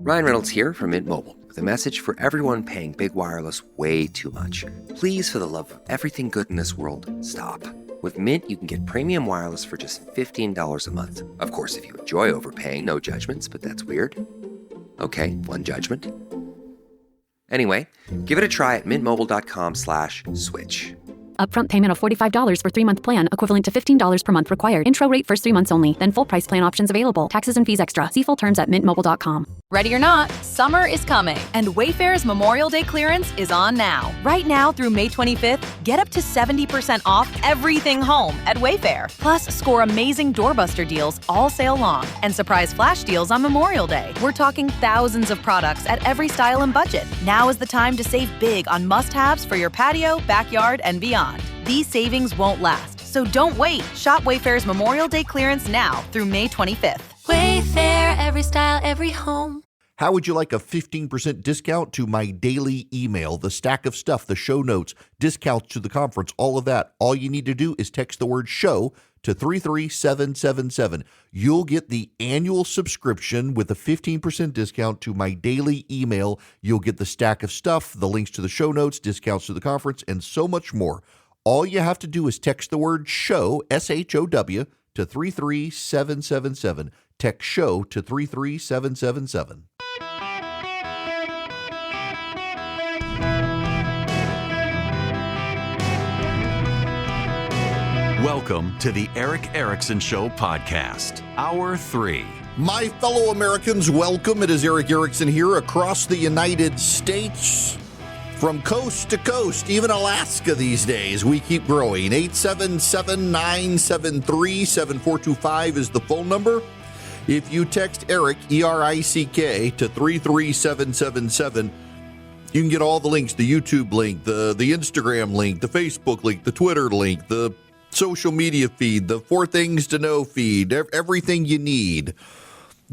Ryan Reynolds here from Mint Mobile with a message for everyone paying big wireless way too much. Please, for the love of everything good in this world, stop. With Mint, you can get premium wireless for just $15 a month. Of course, if you enjoy overpaying, no judgments, but that's weird. Okay, one judgment. Anyway, give it a try at mintmobile.com/switch. Upfront payment of $45 for 3-month plan, equivalent to $15 per month required. Intro rate first 3 months only, then full price plan options available. Taxes and fees extra. See full terms at mintmobile.com. Ready or not, summer is coming, and Wayfair's Memorial Day clearance is on now. Right now through May 25th, get up to 70% off everything home at Wayfair. Plus, score amazing doorbuster deals all sale long and surprise flash deals on Memorial Day. We're talking thousands of products at every style and budget. Now is the time to save big on must-haves for your patio, backyard, and beyond. These savings won't last, so don't wait. Shop Wayfair's Memorial Day clearance now through May 25th. Wayfair, every style, every home. How would you like a 15% discount to my daily email, the stack of stuff, the show notes, discounts to the conference, all of that? All you need to do is text the word show to 33777. You'll get the annual subscription with a 15% discount to my daily email. You'll get the stack of stuff, the links to the show notes, discounts to the conference, and so much more. All you have to do is text the word show, SHOW, to 33777. Text show to 33777. Welcome to the Eric Erickson Show podcast, Hour 3. My fellow Americans, welcome. It is Eric Erickson here across the United States. From coast to coast, even Alaska these days, we keep growing. 877-973-7425 is the phone number. If you text Eric, E-R-I-C-K, to 33777, you can get all the links, the YouTube link, the Instagram link, the Facebook link, the Twitter link, the social media feed, the 4 Things to Know feed, everything you need.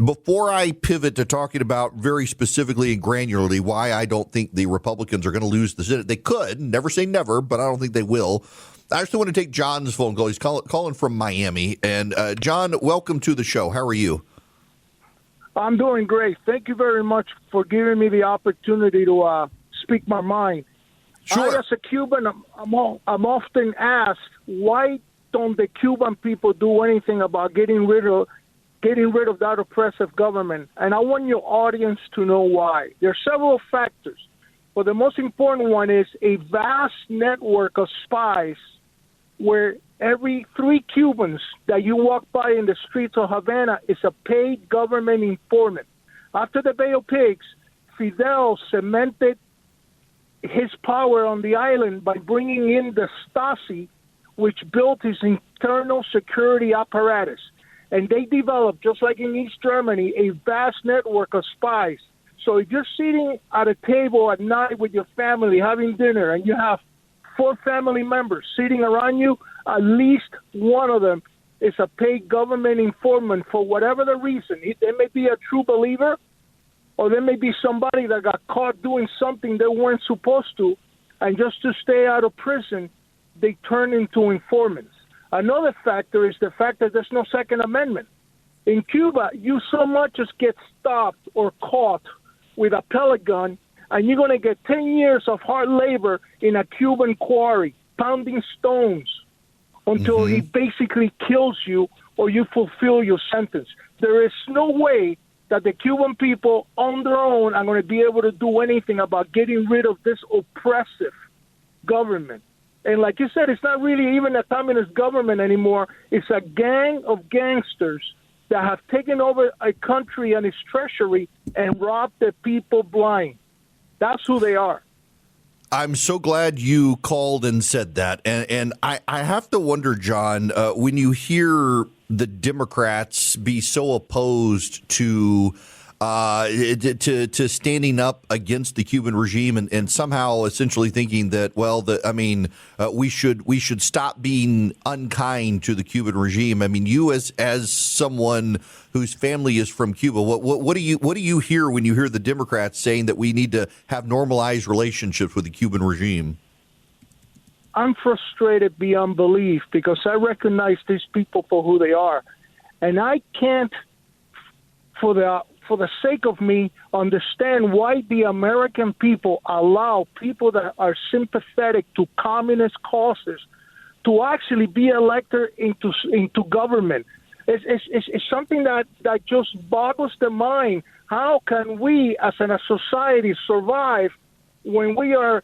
Before I pivot to talking about very specifically and granularly why I don't think the Republicans are going to lose the Senate, they could, never say never, but I don't think they will. I actually want to take John's phone call. He's calling from Miami. And John, welcome to the show. How are you? I'm doing great. Thank you very much for giving me the opportunity to speak my mind. Sure. I, as a Cuban, I'm often asked, why don't the Cuban people do anything about getting rid of that oppressive government? And I want your audience to know why. There are several factors, but the most important one is a vast network of spies where every 3 Cubans that you walk by in the streets of Havana is a paid government informant. After the Bay of Pigs, Fidel cemented his power on the island by bringing in the Stasi, which built his internal security apparatus. And they developed, just like in East Germany, a vast network of spies. So if you're sitting at a table at night with your family having dinner and you have 4 family members sitting around you, at least one of them is a paid government informant for whatever the reason. They may be a true believer, or there may be somebody that got caught doing something they weren't supposed to, and just to stay out of prison, they turn into informants. Another factor is the fact that there's no Second Amendment. In Cuba, you so much as get stopped or caught with a pellet gun, and you're going to get 10 years of hard labor in a Cuban quarry, pounding stones until he basically kills you or you fulfill your sentence. There is no way that the Cuban people on their own are going to be able to do anything about getting rid of this oppressive government. And like you said, it's not really even a communist government anymore. It's a gang of gangsters that have taken over a country and its treasury and robbed the people blind. That's who they are. I'm so glad you called and said that. And I have to wonder, John, when you hear the Democrats be so opposed to standing up against the Cuban regime and somehow essentially thinking that, well, we should stop being unkind to the Cuban regime. I mean, you as someone whose family is from Cuba, what do you hear when you hear the Democrats saying that we need to have normalized relationships with the Cuban regime? I'm frustrated beyond belief because I recognize these people for who they are, and I can't, for for the sake of me, understand why the American people allow people that are sympathetic to communist causes to actually be elected into government. It's something that just boggles the mind. How can we, as a society, survive when we are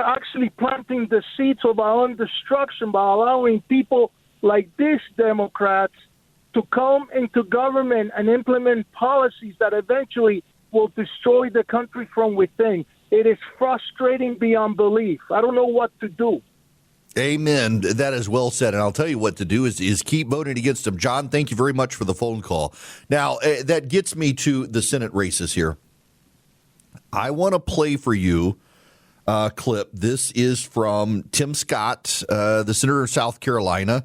actually planting the seeds of our own destruction by allowing people like these Democrats to come into government and implement policies that eventually will destroy the country from within? It is frustrating beyond belief. I don't know what to do. Amen. That is well said. And I'll tell you what to do is keep voting against him. John, thank you very much for the phone call. Now, that gets me to the Senate races here. I want to play for you a clip. This is from Tim Scott, the senator of South Carolina.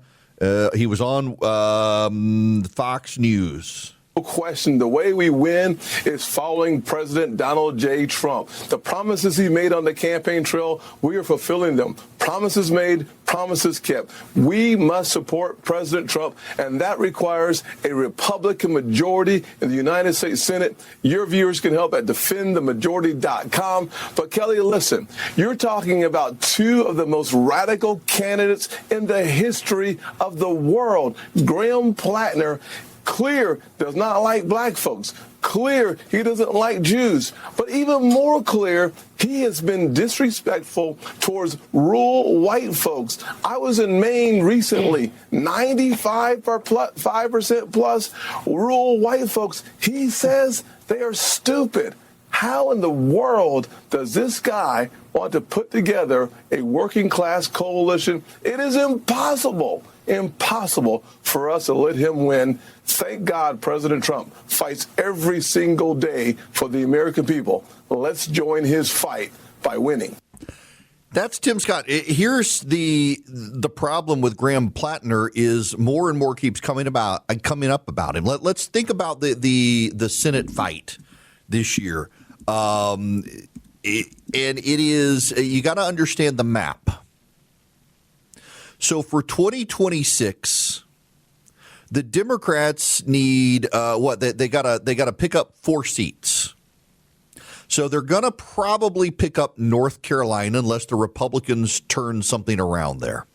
He was on Fox News. No question, the way we win is following President Donald J. Trump. The promises he made on the campaign trail, we are fulfilling them. Promises made, promises kept. We must support President Trump, and that requires a Republican majority in the United States Senate. Your viewers can help at defendthemajority.com. But Kelly, listen, you're talking about two of the most radical candidates in the history of the world. Graham Plattner, clear, does not like black folks. Clear, he doesn't like Jews. But even more clear, he has been disrespectful towards rural white folks. I was in Maine recently, 95% plus rural white folks. He says they are stupid. How in the world does this guy want to put together a working class coalition? It is impossible for us to let him win. Thank God President Trump fights every single day for the American people. Let's join his fight by winning. That's Tim Scott. Here's the problem with Graham Plattner is more and more keeps coming up about him. Let's think about the Senate fight this year. It is, you got to understand the map. So for 2026, the Democrats need they got to pick up 4 seats. So they're going to probably pick up North Carolina unless the Republicans turn something around there.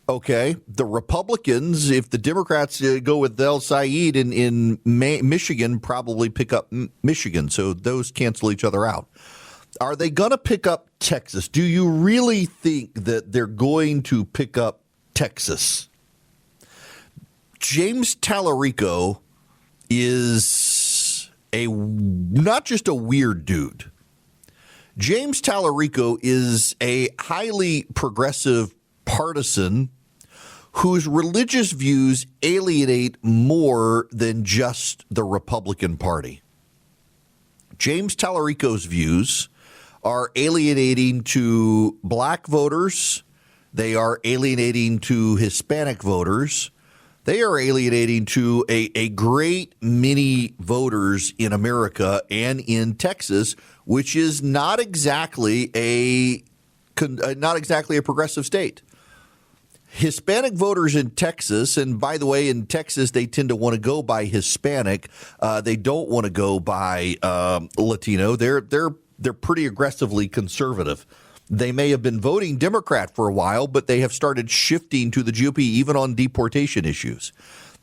Okay, the Republicans, if the Democrats go with El Said in Michigan, probably pick up Michigan. So those cancel each other out. Are they going to pick up Texas? Do you really think that they're going to pick up Texas? James Tallarico is not just a weird dude. James Tallarico is a highly progressive partisan whose religious views alienate more than just the Republican Party. James Tallarico's views are alienating to black voters. They are alienating to Hispanic voters. They are alienating to a great many voters in America and in Texas, which is not exactly a progressive state. Hispanic voters in Texas, and by the way, in Texas, they tend to want to go by Hispanic. They don't want to go by Latino. They're pretty aggressively conservative. They may have been voting Democrat for a while, but they have started shifting to the GOP, even on deportation issues.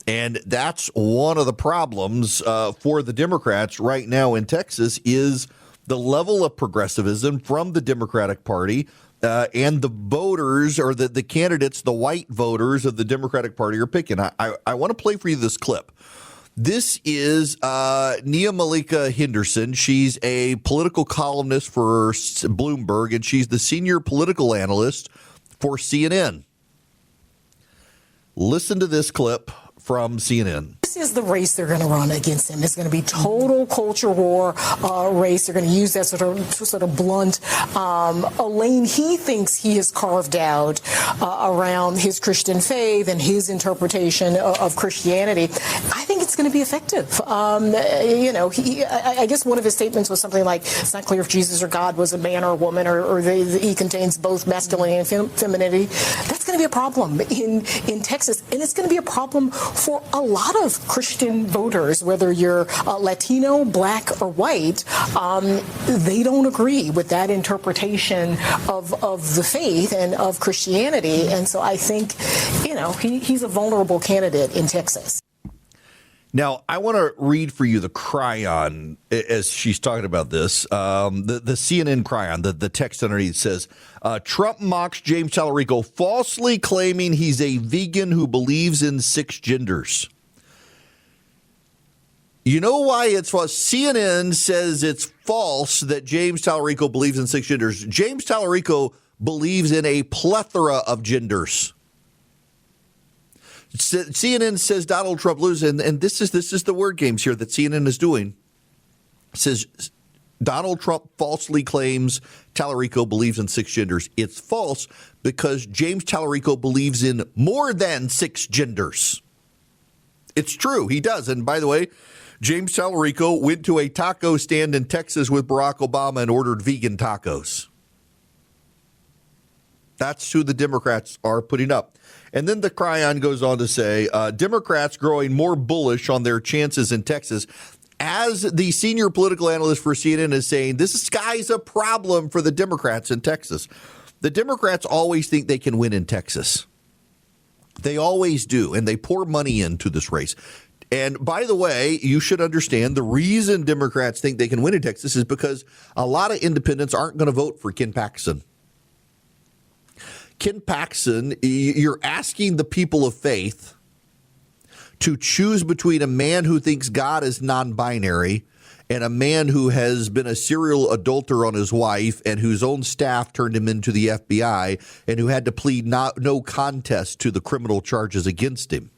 And that's one of the problems for the Democrats right now in Texas is the level of progressivism from the Democratic Party. And the voters or the candidates, the white voters of the Democratic Party are picking. I want to play for you this clip. This is Nia Malika Henderson. She's a political columnist for Bloomberg, and she's the senior political analyst for CNN. Listen to this clip from CNN. This is the race they're going to run against him. It's going to be total culture war race. They're going to use that sort of blunt a lane he thinks he has carved out around his Christian faith and his interpretation of Christianity. I think it's going to be effective. I guess one of his statements was something like, it's not clear if Jesus or God was a man or a woman, or he contains both masculinity and femininity. That's going to be a problem in Texas, and it's going to be a problem for a lot of Christian voters, whether you're Latino, black, or white. They don't agree with that interpretation of the faith and of Christianity, and so I think, he's a vulnerable candidate in Texas. Now, I want to read for you the cryon as she's talking about this. The CNN cryon, the text underneath says, Trump mocks James Tallarico, falsely claiming he's a vegan who believes in 6 genders. You know why it's false? CNN says it's false that James Tallarico believes in 6 genders. James Tallarico believes in a plethora of genders. CNN says Donald Trump loses, and this is the word games here that CNN is doing. It says Donald Trump falsely claims Tallarico believes in 6 genders. It's false because James Tallarico believes in more than 6 genders. It's true. He does. And by the way, James Tallarico went to a taco stand in Texas with Barack Obama and ordered vegan tacos. That's who the Democrats are putting up. And then the cryon goes on to say, Democrats growing more bullish on their chances in Texas, as the senior political analyst for CNN is saying, this sky's a problem for the Democrats in Texas. The Democrats always think they can win in Texas. They always do, and they pour money into this race. And by the way, you should understand the reason Democrats think they can win in Texas is because a lot of independents aren't going to vote for Ken Paxton. Ken Paxton, you're asking the people of faith to choose between a man who thinks God is non-binary and a man who has been a serial adulterer on his wife and whose own staff turned him into the FBI and who had to plead no contest to the criminal charges against him.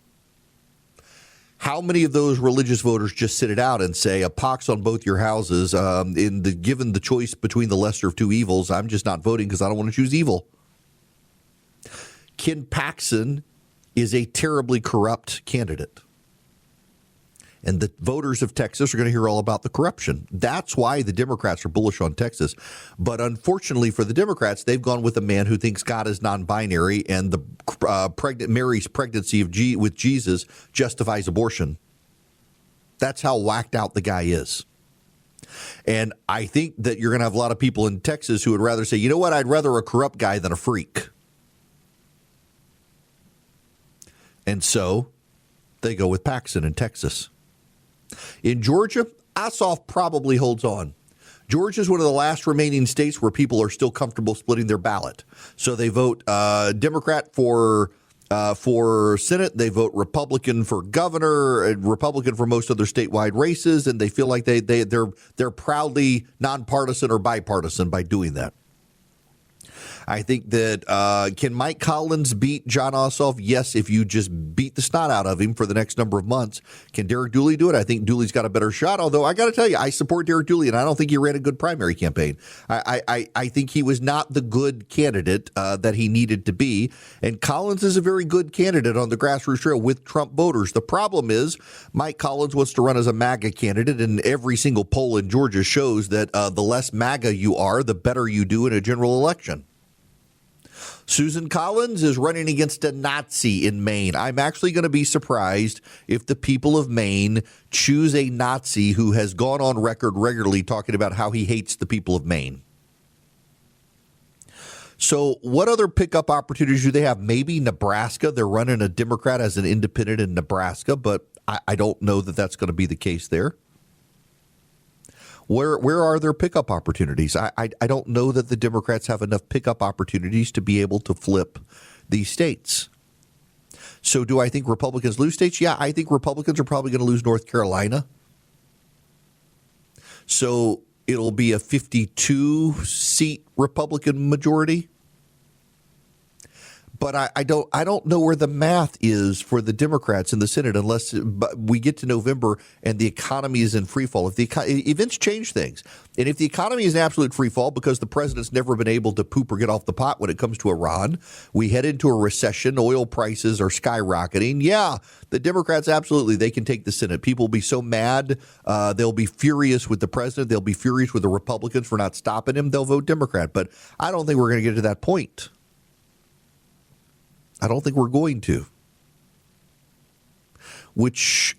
How many of those religious voters just sit it out and say, a pox on both your houses, given the choice between the lesser of two evils, I'm just not voting because I don't want to choose evil? Ken Paxton is a terribly corrupt candidate. And the voters of Texas are going to hear all about the corruption. That's why the Democrats are bullish on Texas. But unfortunately for the Democrats, they've gone with a man who thinks God is non-binary and the Mary's pregnancy with Jesus justifies abortion. That's how whacked out the guy is. And I think that you're going to have a lot of people in Texas who would rather say, you know what, I'd rather a corrupt guy than a freak. And so they go with Paxton in Texas. In Georgia, Ossoff probably holds on. Georgia is one of the last remaining states where people are still comfortable splitting their ballot. So they vote Democrat for Senate. They vote Republican for governor, and Republican for most other statewide races, and they feel like they're proudly nonpartisan or bipartisan by doing that. I think that can Mike Collins beat John Ossoff? Yes, if you just beat the snot out of him for the next number of months. Can Derek Dooley do it? I think Dooley's got a better shot, although I got to tell you, I support Derek Dooley, and I don't think he ran a good primary campaign. I think he was not the good candidate that he needed to be, and Collins is a very good candidate on the grassroots trail with Trump voters. The problem is Mike Collins wants to run as a MAGA candidate, and every single poll in Georgia shows that the less MAGA you are, the better you do in a general election. Susan Collins is running against a Nazi in Maine. I'm actually going to be surprised if the people of Maine choose a Nazi who has gone on record regularly talking about how he hates the people of Maine. So what other pickup opportunities do they have? Maybe Nebraska. They're running a Democrat as an independent in Nebraska, but I don't know that that's going to be the case there. Where are their pickup opportunities? I don't know that the Democrats have enough pickup opportunities to be able to flip these states. So do I think Republicans lose states? Yeah, I think Republicans are probably going to lose North Carolina. So it'll be a 52-seat Republican majority. But I don't know where the math is for the Democrats in the Senate unless we get to November and the economy is in free fall. If the events change things, and if the economy is in absolute free fall because the president's never been able to poop or get off the pot when it comes to Iran, we head into a recession, oil prices are skyrocketing. Yeah, the Democrats, absolutely, they can take the Senate. People will be so mad. They'll be furious with the president. They'll be furious with the Republicans for not stopping him. They'll vote Democrat. But I don't think we're going to get to that point. I don't think we're going to. Which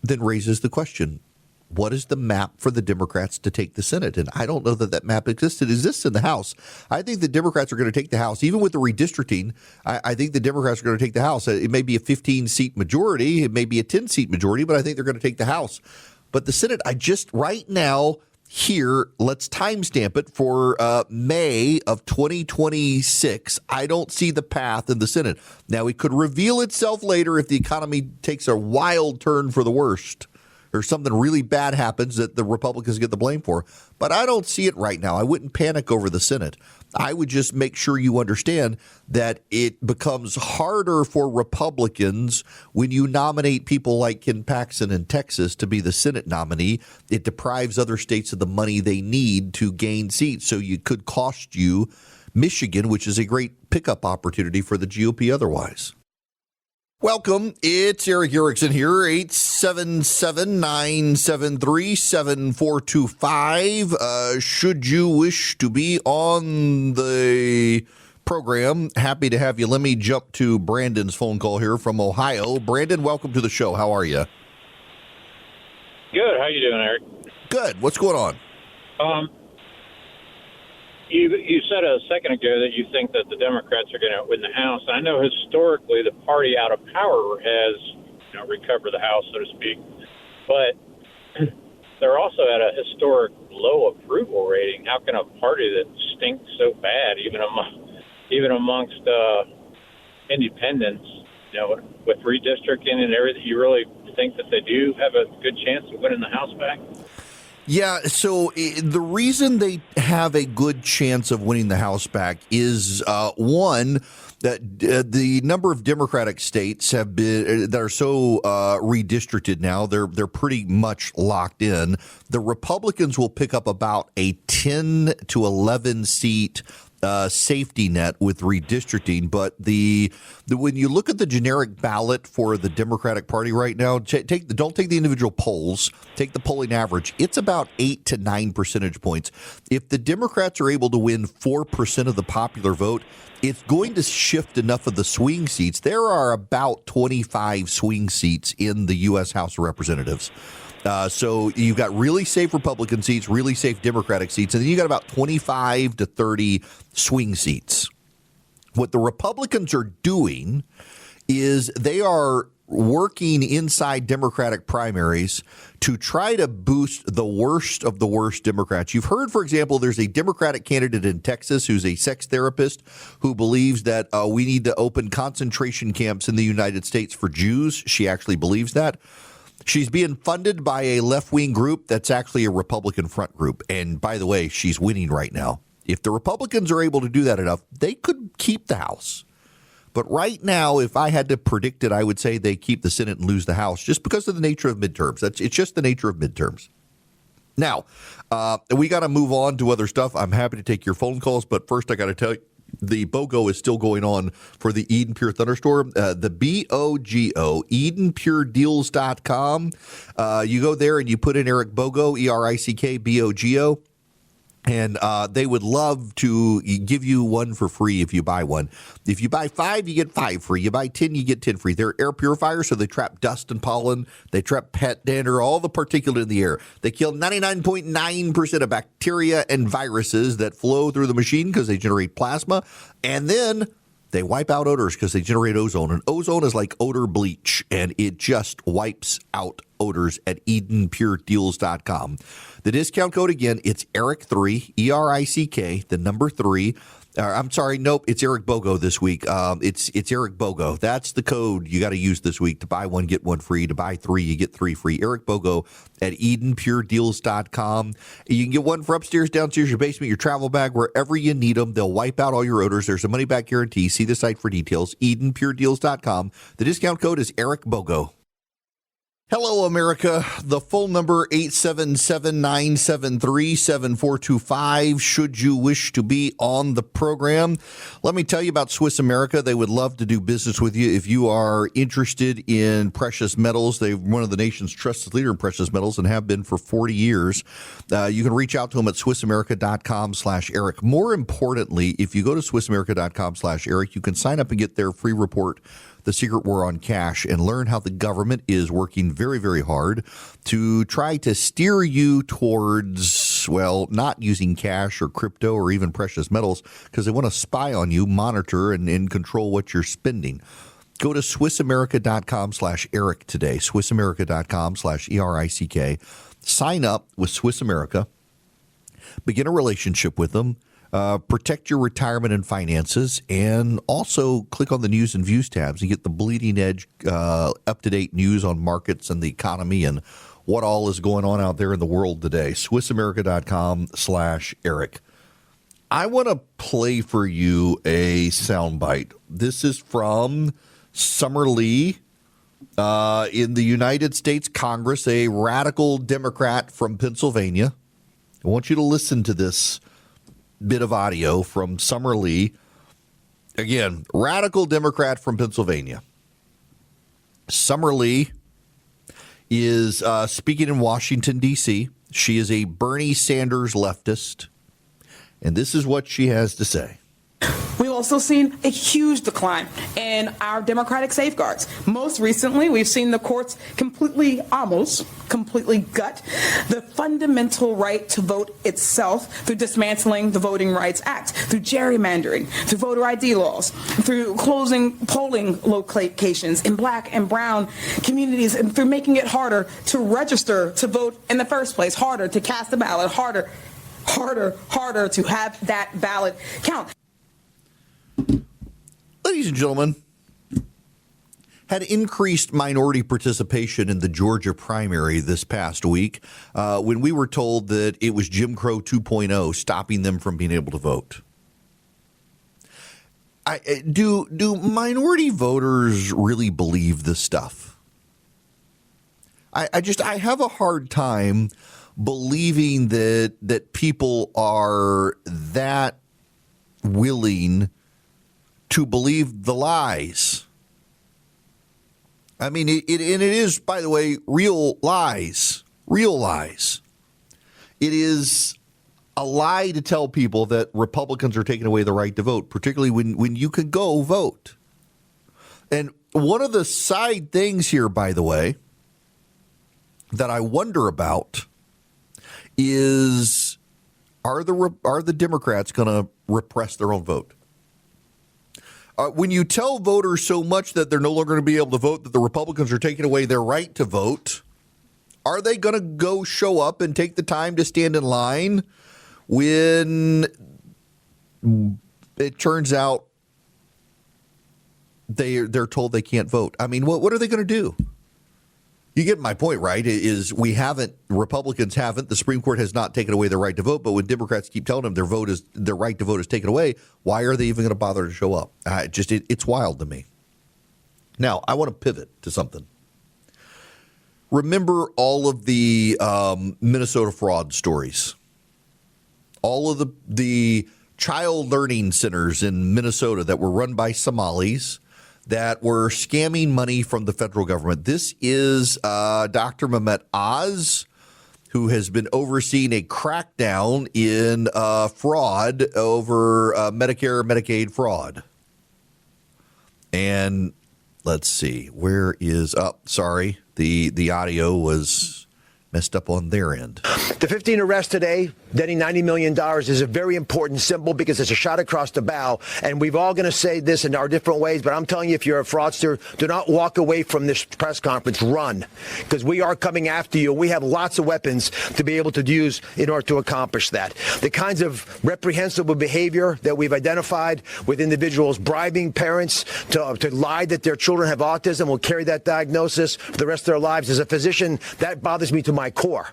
then raises the question, what is the map for the Democrats to take the Senate? And I don't know that that map exists. It exists in the House. I think the Democrats are going to take the House. Even with the redistricting, I think the Democrats are going to take the House. It may be a 15-seat majority. It may be a 10-seat majority, but I think they're going to take the House. But the Senate, right now, here, let's timestamp it for May of 2026. I don't see the path in the Senate. Now, it could reveal itself later if the economy takes a wild turn for the worst or something really bad happens that the Republicans get the blame for. But I don't see it right now. I wouldn't panic over the Senate. I would just make sure you understand that it becomes harder for Republicans when you nominate people like Ken Paxton in Texas to be the Senate nominee. It deprives other states of the money they need to gain seats. So it could cost you Michigan, which is a great pickup opportunity for the GOP otherwise. Welcome. It's Eric Erickson here, 877-973-7425. Should you wish to be on the program, happy to have you. Let me jump to Brandon's phone call here from Ohio. Brandon, welcome to the show. How are you? Good. How you doing, Eric? Good. What's going on? You said a second ago that you think that the Democrats are going to win the House. I know historically the party out of power has recovered the House, so to speak. But they're also at a historic low approval rating. How can a party that stinks so bad, even amongst independents, with redistricting and everything, you really think that they do have a good chance of winning the House back? Yeah, so the reason they have a good chance of winning the House back is, one, that the number of Democratic states that are so redistricted now, they're pretty much locked in. The Republicans will pick up about a 10 to 11 seat safety net with redistricting, but when you look at the generic ballot for the Democratic Party right now, don't take the individual polls, take the polling average. It's about 8 to 9 percentage points. If the Democrats are able to win 4% of the popular vote, it's going to shift enough of the swing seats. There are about 25 swing seats in the U.S. House of Representatives. So you've got really safe Republican seats, really safe Democratic seats, and then you got about 25 to 30 swing seats. What the Republicans are doing is they are working inside Democratic primaries to try to boost the worst of the worst Democrats. You've heard, for example, there's a Democratic candidate in Texas who's a sex therapist who believes that we need to open concentration camps in the United States for Jews. She actually believes that. She's being funded by a left-wing group that's actually a Republican front group. And by the way, she's winning right now. If the Republicans are able to do that enough, they could keep the House. But right now, if I had to predict it, I would say they keep the Senate and lose the House just because of the nature of midterms. It's just the nature of midterms. Now, we got to move on to other stuff. I'm happy to take your phone calls, but first I got to tell you, the BOGO is still going on for the Eden Pure Thunderstorm. The BOGO, EdenPureDeals.com. You go there and you put in Eric Bogo, ERICKBOGO. And they would love to give you one for free if you buy one. If you buy 5, you get 5 free. You buy 10, you get 10 free. They're air purifiers, so they trap dust and pollen. They trap pet dander, all the particulate in the air. They kill 99.9% of bacteria and viruses that flow through the machine because they generate plasma. And then they wipe out odors because they generate ozone. And ozone is like odor bleach, and it just wipes out odors at EdenPureDeals.com. The discount code, again, it's Eric3, ERICK, the number 3. I'm sorry. Nope. It's Eric Bogo this week. It's Eric Bogo. That's the code you got to use this week to buy one, get one free. To buy three, you get three free. Eric Bogo at EdenPureDeals.com. You can get one for upstairs, downstairs, your basement, your travel bag, wherever you need them. They'll wipe out all your odors. There's a money-back guarantee. See the site for details. EdenPureDeals.com. The discount code is Eric Bogo. Hello, America. The phone number, 877-973-7425, should you wish to be on the program. Let me tell you about Swiss America. They would love to do business with you if you are interested in precious metals. They're one of the nation's trusted leader in precious metals and have been for 40 years. You can reach out to them at SwissAmerica.com/Eric. More importantly, if you go to SwissAmerica.com/Eric, you can sign up and get their free report, The Secret War on Cash, and learn how the government is working very, very hard to try to steer you towards, well, not using cash or crypto or even precious metals because they want to spy on you, monitor, and control what you're spending. Go to SwissAmerica.com/Eric today, SwissAmerica.com/ERICK. Sign up with Swiss America. Begin a relationship with them. Protect your retirement and finances, and also click on the news and views tabs and get the bleeding edge, up-to-date news on markets and the economy and what all is going on out there in the world today. SwissAmerica.com/Eric. I want to play for you a soundbite. This is from Summer Lee in the United States Congress, a radical Democrat from Pennsylvania. I want you to listen to this bit of audio from Summer Lee. Again, radical Democrat from Pennsylvania. Summer Lee is speaking in Washington, D.C. She is a Bernie Sanders leftist, and this is what she has to say. We've also seen a huge decline in our democratic safeguards. Most recently, we've seen the courts almost completely gut the fundamental right to vote itself through dismantling the Voting Rights Act, through gerrymandering, through voter ID laws, through closing polling locations in black and brown communities, and through making it harder to register to vote in the first place, harder to cast a ballot, harder to have that ballot count. Ladies and gentlemen, had increased minority participation in the Georgia primary this past week when we were told that it was Jim Crow 2.0 stopping them from being able to vote. Do minority voters really believe this stuff? I have a hard time believing that people are that willing to believe the lies. I mean, it is, by the way, real lies. It is a lie to tell people that Republicans are taking away the right to vote, particularly when you can go vote. And one of the side things here, by the way, that I wonder about is, are the Democrats going to repress their own vote? When you tell voters so much that they're no longer going to be able to vote, that the Republicans are taking away their right to vote, are they going to go show up and take the time to stand in line when it turns out they're told they can't vote? I mean, what are they going to do? You get my point, right? Republicans haven't, the Supreme Court has not taken away their right to vote, but when Democrats keep telling them their right to vote is taken away, why are they even going to bother to show up? It's wild to me. Now, I want to pivot to something. Remember all of the Minnesota fraud stories, all of the child learning centers in Minnesota that were run by Somalis that were scamming money from the federal government. This is Dr. Mehmet Oz, who has been overseeing a crackdown in fraud over Medicare, Medicaid fraud. And let's see, where is the audio was messed up on their end. The 15 arrests today, netting $90 million, is a very important symbol because it's a shot across the bow. And we've all going to say this in our different ways, but I'm telling you, if you're a fraudster, do not walk away from this press conference. Run, because we are coming after you. We have lots of weapons to be able to use in order to accomplish that. The kinds of reprehensible behavior that we've identified with individuals bribing parents to lie that their children have autism, will carry that diagnosis for the rest of their lives. As a physician, that bothers me to my core.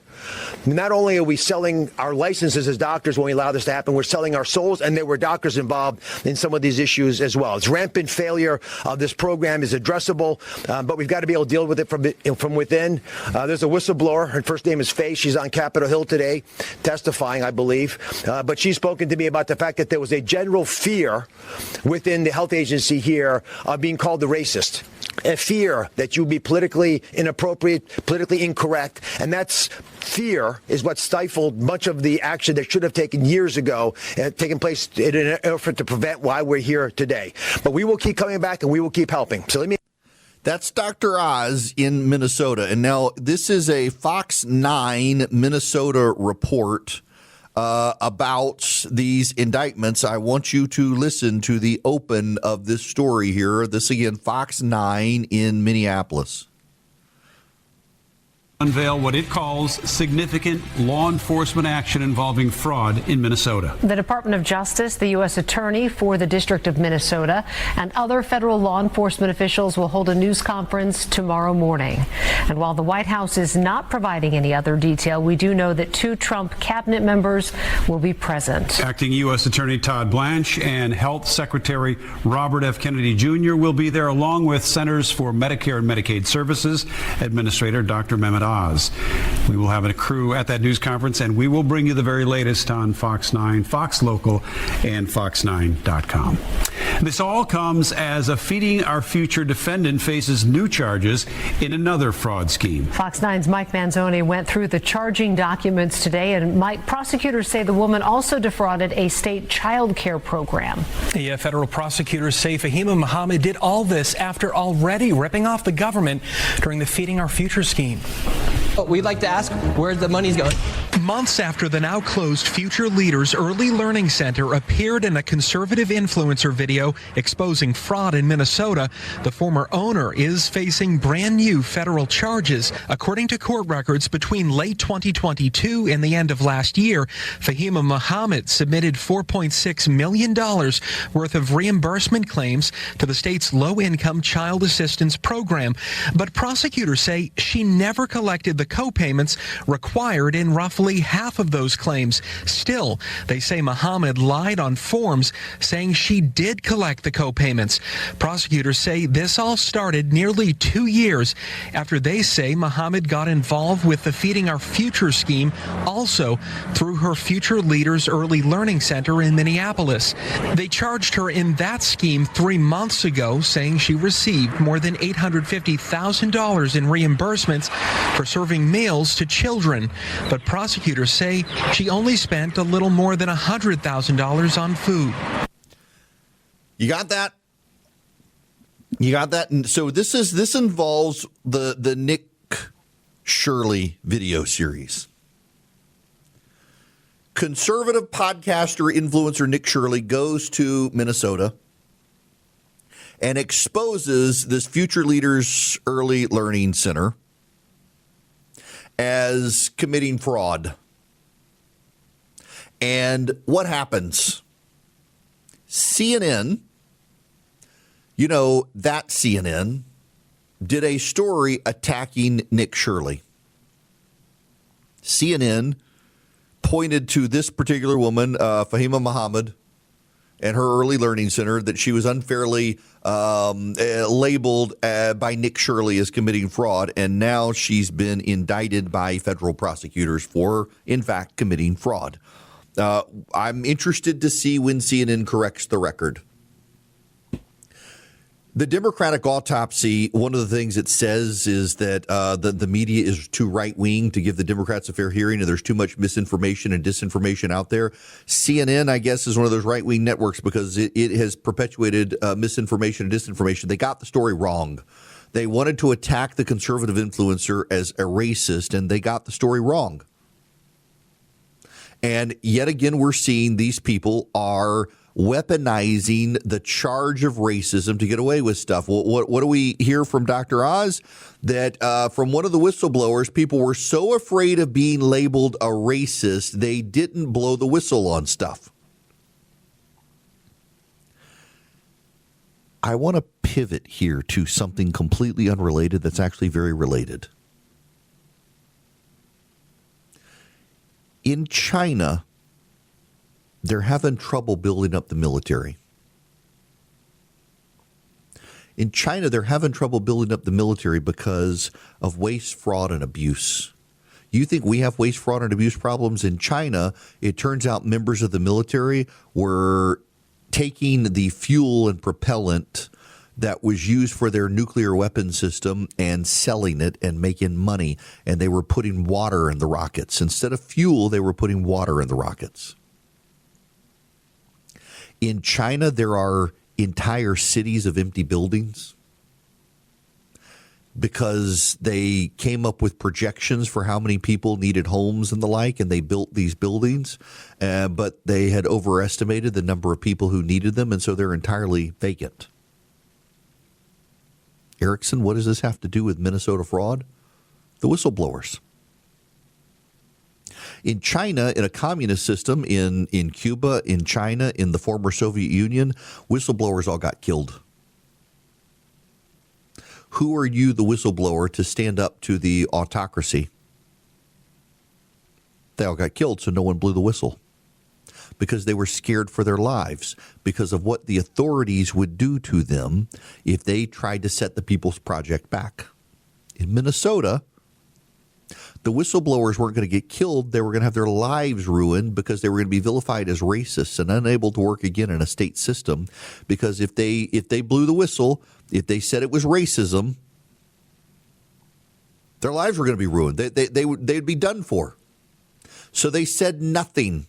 Not only are we selling our licenses as doctors when we allow this to happen, we're selling our souls, and there were doctors involved in some of these issues as well. It's rampant failure of this program is addressable, but we've got to be able to deal with it from within. There's a whistleblower. Her first name is Faye. She's on Capitol Hill today testifying, I believe. But she's spoken to me about the fact that there was a general fear within the health agency here of being called the racist. A fear that you'd be politically inappropriate, politically incorrect, and that's fear is what stifled much of the action that should have taken years ago and taken place in an effort to prevent why we're here today. But we will keep coming back and we will keep helping. So let me. That's Dr. Oz in Minnesota. And now this is a Fox 9 Minnesota report about these indictments. I want you to listen to the open of this story here. This again, Fox 9 in Minneapolis. Unveil what it calls significant law enforcement action involving fraud in Minnesota. The Department of Justice, the U.S. Attorney for the District of Minnesota, and other federal law enforcement officials will hold a news conference tomorrow morning. And while the White House is not providing any other detail, we do know that 2 Trump cabinet members will be present. Acting U.S. Attorney Todd Blanche and Health Secretary Robert F. Kennedy Jr. will be there, along with Centers for Medicare and Medicaid Services Administrator Dr. Mehmet Oz. We will have a crew at that news conference, and we will bring you the very latest on Fox 9, Fox Local, and Fox9.com. This all comes as a Feeding Our Future defendant faces new charges in another fraud scheme. Fox 9's Mike Manzoni went through the charging documents today, and Mike, prosecutors say the woman also defrauded a state child care program. Yeah, federal prosecutors say Fahima Muhammad did all this after already ripping off the government during the Feeding Our Future scheme. We'd like to ask where the money's going. Months after the now closed Future Leaders Early Learning Center appeared in a conservative influencer video exposing fraud in Minnesota, the former owner is facing brand new federal charges. According to court records, between late 2022 and the end of last year, Fahima Muhammad submitted $4.6 million worth of reimbursement claims to the state's low-income child assistance program. But prosecutors say she never collected the co-payments required in roughly half of those claims. Still, they say Muhammad lied on forms saying she did collect the co-payments. Prosecutors say this all started nearly 2 years after they say Muhammad got involved with the Feeding Our Future scheme, also through her Future Leaders Early Learning Center in Minneapolis. They charged her in that scheme 3 months ago, saying she received more than $850,000 in reimbursements for serving meals to children. But prosecutors say she only spent a little more than $100,000 on food. You got that? You got that? And so this involves the Nick Shirley video series. Conservative podcaster, influencer Nick Shirley goes to Minnesota and exposes this Future Leaders Early Learning Center as committing fraud. And what happens? CNN, you know, that CNN, did a story attacking Nick Shirley. CNN pointed to this particular woman, Fahima Muhammad, and her Early Learning Center, that she was unfairly labeled by Nick Shirley as committing fraud, and now she's been indicted by federal prosecutors for, in fact, committing fraud. I'm interested to see when CNN corrects the record. The Democratic autopsy, one of the things it says is that the media is too right-wing to give the Democrats a fair hearing, and there's too much misinformation and disinformation out there. CNN, I guess, is one of those right-wing networks because it has perpetuated misinformation and disinformation. They got the story wrong. They wanted to attack the conservative influencer as a racist, and they got the story wrong. And yet again, we're seeing these people are weaponizing the charge of racism to get away with stuff. What do we hear from Dr. Oz? That from one of the whistleblowers, people were so afraid of being labeled a racist, they didn't blow the whistle on stuff. I want to pivot here to something completely unrelated that's actually very related. In China, they're having trouble building up the military. In China, they're having trouble building up the military because of waste, fraud, and abuse. You think we have waste, fraud, and abuse problems in China? It turns out members of the military were taking the fuel and propellant that was used for their nuclear weapon system and selling it and making money. And they were putting water in the rockets. Instead of fuel, they were putting water in the rockets. In China, there are entire cities of empty buildings because they came up with projections for how many people needed homes and the like, and they built these buildings, but they had overestimated the number of people who needed them, and so they're entirely vacant. Erickson, what does this have to do with Minnesota fraud? The whistleblowers. In China, in a communist system, in Cuba, in China, in the former Soviet Union, whistleblowers all got killed. Who are you, the whistleblower, to stand up to the autocracy? They all got killed, so no one blew the whistle because they were scared for their lives because of what the authorities would do to them if they tried to set the People's Project back. In Minnesota, the whistleblowers weren't going to get killed. They were going to have their lives ruined because they were going to be vilified as racists and unable to work again in a state system. Because if they blew the whistle, if they said it was racism, their lives were going to be ruined. They'd be done for. So they said nothing.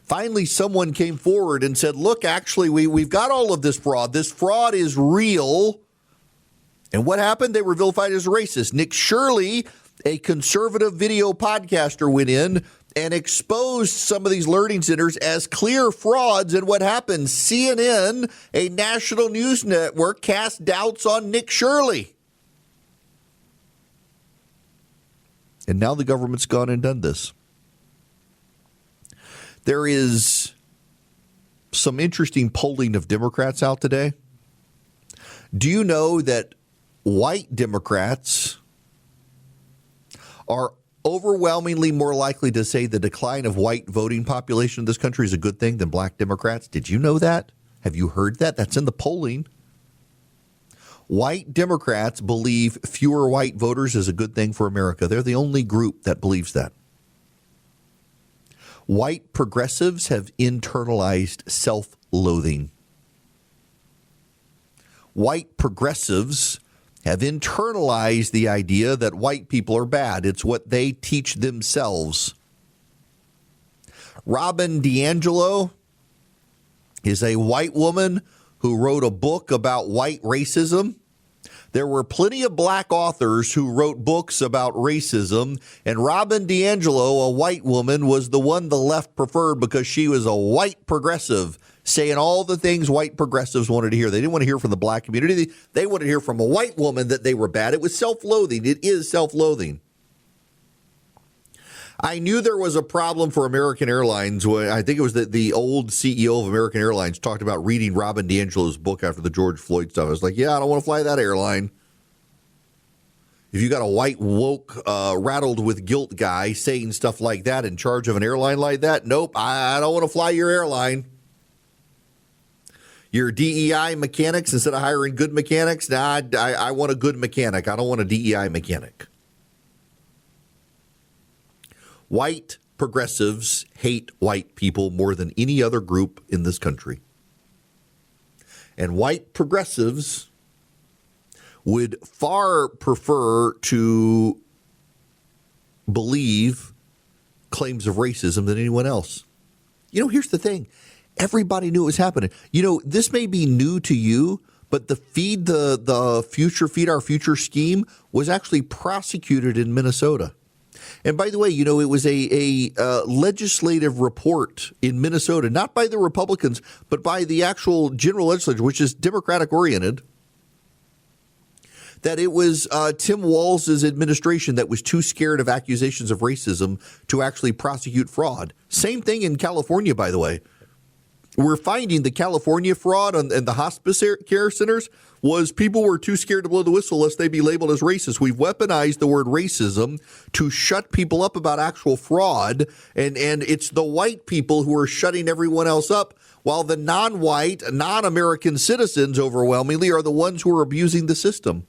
Finally, someone came forward and said, look, actually, we've got all of this fraud. This fraud is real. And what happened? They were vilified as racist. Nick Shirley, a conservative video podcaster, went in and exposed some of these learning centers as clear frauds. And what happened? CNN, a national news network, cast doubts on Nick Shirley. And now the government's gone and done this. There is some interesting polling of Democrats out today. Do you know that white Democrats are overwhelmingly more likely to say the decline of white voting population in this country is a good thing than black Democrats? Did you know that? Have you heard that? That's in the polling. White Democrats believe fewer white voters is a good thing for America. They're the only group that believes that. White progressives have internalized self-loathing. White progressives have internalized the idea that white people are bad. It's what they teach themselves. Robin DiAngelo is a white woman who wrote a book about white racism. There were plenty of black authors who wrote books about racism, and Robin DiAngelo, a white woman, was the one the left preferred because she was a white progressive, saying all the things white progressives wanted to hear. They didn't want to hear from the black community. They wanted to hear from a white woman that they were bad. It was self-loathing. It is self-loathing. I knew there was a problem for American Airlines when I think it was the old CEO of American Airlines talked about reading Robin DiAngelo's book after the George Floyd stuff. I was like, yeah, I don't want to fly that airline. If you got a white, woke, rattled with guilt guy saying stuff like that in charge of an airline like that, nope, I don't want to fly your airline. Your DEI mechanics, instead of hiring good mechanics, nah, I want a good mechanic. I don't want a DEI mechanic. White progressives hate white people more than any other group in this country. And white progressives would far prefer to believe claims of racism than anyone else. You know, here's the thing. Everybody knew it was happening. You know, this may be new to you, But the Feed Our Future scheme was actually prosecuted in Minnesota. And by the way, it was a legislative report in Minnesota, not by the Republicans, but by the actual general legislature, which is Democratic oriented, that it was Tim Walz's administration that was too scared of accusations of racism to actually prosecute fraud. Same thing in California, by the way. We're finding the California fraud and the hospice care centers was people were too scared to blow the whistle lest they be labeled as racist. We've weaponized the word racism to shut people up about actual fraud, and it's the white people who are shutting everyone else up, while the non-white, non-American citizens overwhelmingly are the ones who are abusing the system.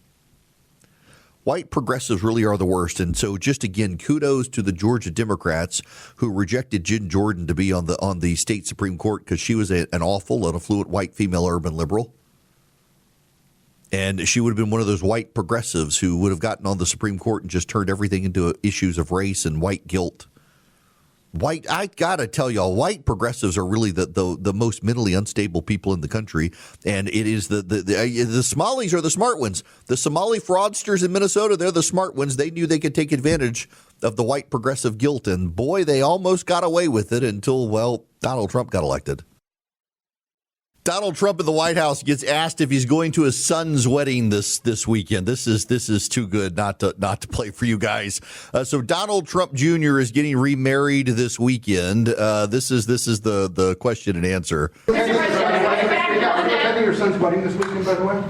White progressives really are the worst. And so just again, kudos to the Georgia Democrats who rejected Jen Jordan to be on the state Supreme Court because she was an awful and affluent white female urban liberal. And she would have been one of those white progressives who would have gotten on the Supreme Court and just turned everything into issues of race and white guilt. I got to tell y'all, white progressives are really the most mentally unstable people in the country. And it is the Somalis are the smart ones. The Somali fraudsters in Minnesota, they're the smart ones. They knew they could take advantage of the white progressive guilt. And boy, they almost got away with it until, well, Donald Trump got elected. Donald Trump in the White House gets asked if he's going to his son's wedding this weekend. This is too good not to play for you guys. So Donald Trump Jr. is getting remarried this weekend. This is the question and answer. Attending your son's wedding this weekend, by the way?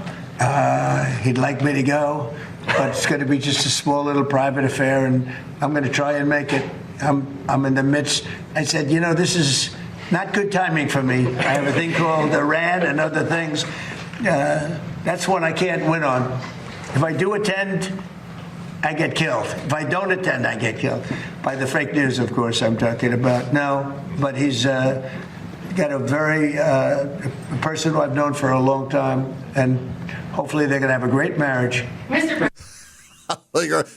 He'd like me to go, but it's going to be just a small little private affair, and I'm going to try and make it. I'm in the midst. I said, this is not good timing for me. I have a thing called Iran and other things. That's one I can't win on. If I do attend, I get killed. If I don't attend, I get killed. By the fake news, of course, I'm talking about. No, but he's got a very a person who I've known for a long time, and hopefully they're going to have a great marriage.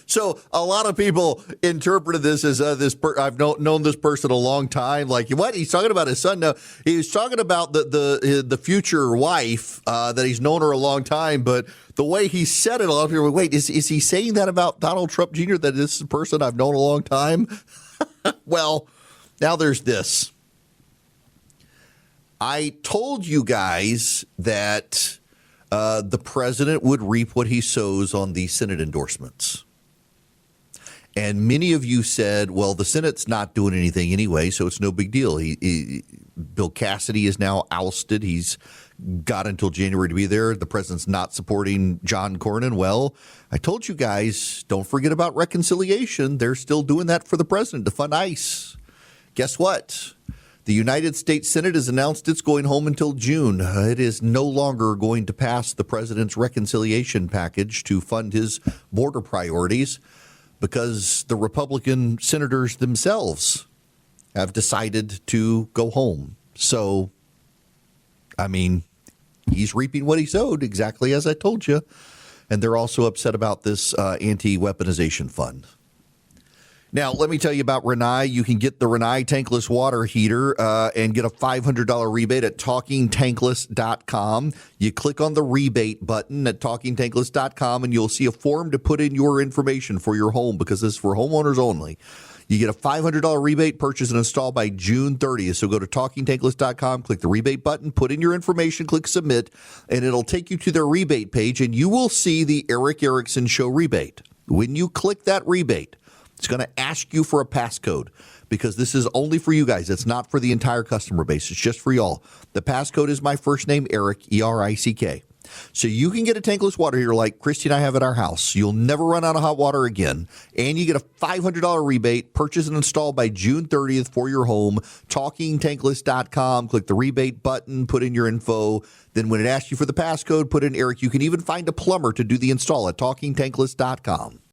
So a lot of people interpreted this as I've known this person a long time. Like, what? He's talking about his son. No, he was talking about the future wife that he's known her a long time. But the way he said it, a lot of people were, wait, is he saying that about Donald Trump Jr., that this is a person I've known a long time? Well, now there's this. I told you guys that the president would reap what he sows on the Senate endorsements. And many of you said, well, the Senate's not doing anything anyway, so it's no big deal. Bill Cassidy is now ousted. He's got until January to be there. The president's not supporting John Cornyn. Well, I told you guys, don't forget about reconciliation. They're still doing that for the president to fund ICE. Guess what? The United States Senate has announced it's going home until June. It is no longer going to pass the president's reconciliation package to fund his border priorities because the Republican senators themselves have decided to go home. So, I mean, he's reaping what he sowed, exactly as I told you. And they're also upset about this anti-weaponization fund. Now, let me tell you about Rinnai. You can get the Rinnai tankless water heater and get a $500 rebate at TalkingTankless.com. You click on the rebate button at TalkingTankless.com, and you'll see a form to put in your information for your home because this is for homeowners only. You get a $500 rebate, purchase and install by June 30th. So go to TalkingTankless.com, click the rebate button, put in your information, click submit, and it'll take you to their rebate page, and you will see the Eric Erickson Show rebate. When you click that rebate, it's going to ask you for a passcode because this is only for you guys. It's not for the entire customer base. It's just for y'all. The passcode is my first name, Eric, E-R-I-C-K. So you can get a tankless water heater like Christy and I have at our house. You'll never run out of hot water again. And you get a $500 rebate, purchase and install by June 30th for your home. TalkingTankless.com. Click the rebate button, put in your info. Then when it asks you for the passcode, put in Eric. You can even find a plumber to do the install at TalkingTankless.com.